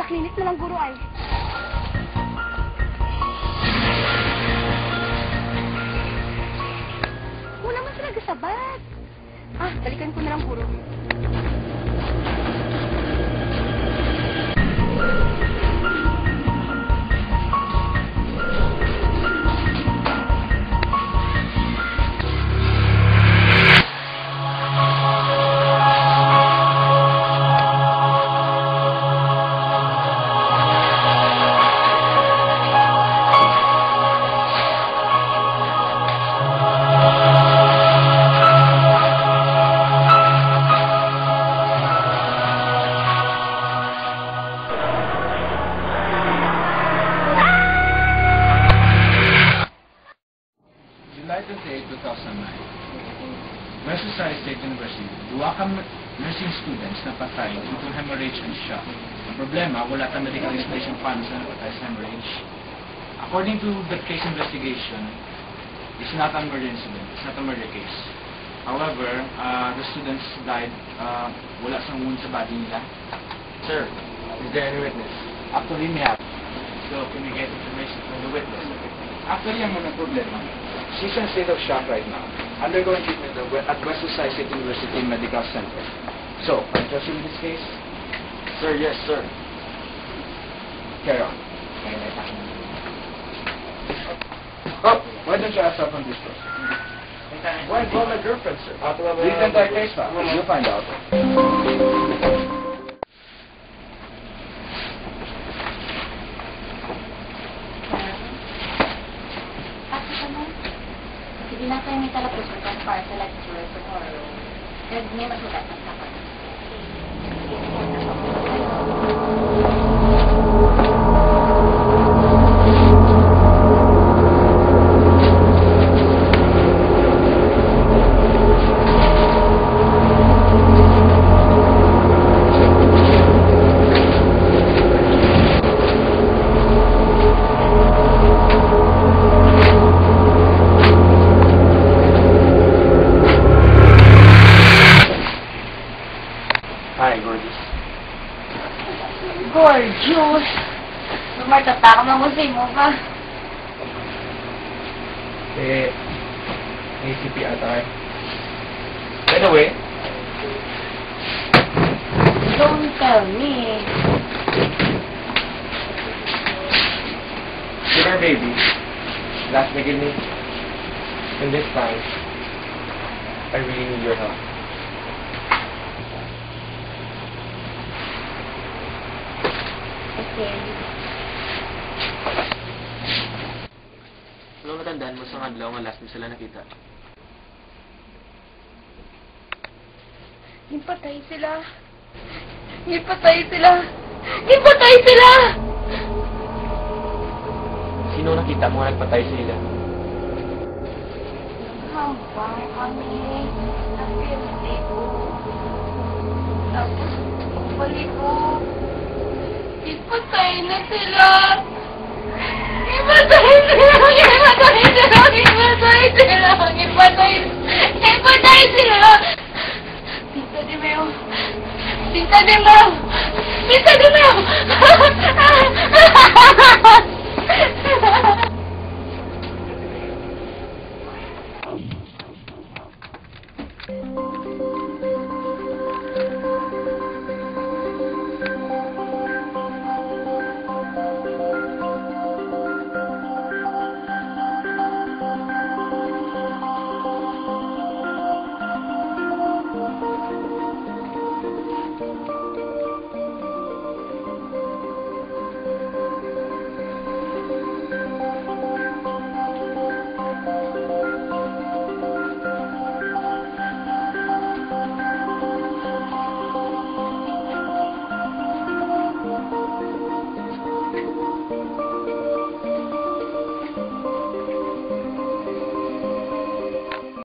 Nakaklinis na lang guro ay. Wala naman sila gasabat. Balikan ko na lang guro. July 28, 2009, Merseyside State University, duwa ka nursing students na patay due to hemorrhage and shock. Ang problema, wala tayong medical installation funds na napatay sa hemorrhage. According to the case investigation, it's not a murder incident, it's not a murder case. However, the students died, wala sa wound sa body nila. Sir, is there any witness? Actually, may have. So, can we get information from the witness? Actually, ang mga problema, she's in a state of shock right now, undergoing treatment at Merseyside State University Medical Center. So, are you interested in this case? Sir, yes, sir. Carry on. Oh, why don't you ask her from this person? Why call my girlfriend, sir? Leave the entire case file. You'll find out. Sige na tayo may talapusan ka para sa lecture tomorrow. And may masulat ng kapag. Hi, gorgeous. Gorgeous! Martataka mo mo ka. ACPR tayo. By the way, Don't tell me. sugar baby, last beginning, and this time, I really need your help. Okay. Ano matandaan mo sa adlaw nga last mo sila nakita? Ipatay sila. Ipatay sila. Ipatay sila! Sino nakita mo nga nagpatay sa ila? Habang kami nag-birthday ko. Tapos, balik ko. Ipatay na sila! Ipatay sila! Ipatay sila! Ipatay sila! Ipatay sila! Tita Dimeo! Tita Dimeo! Tita Dimeo!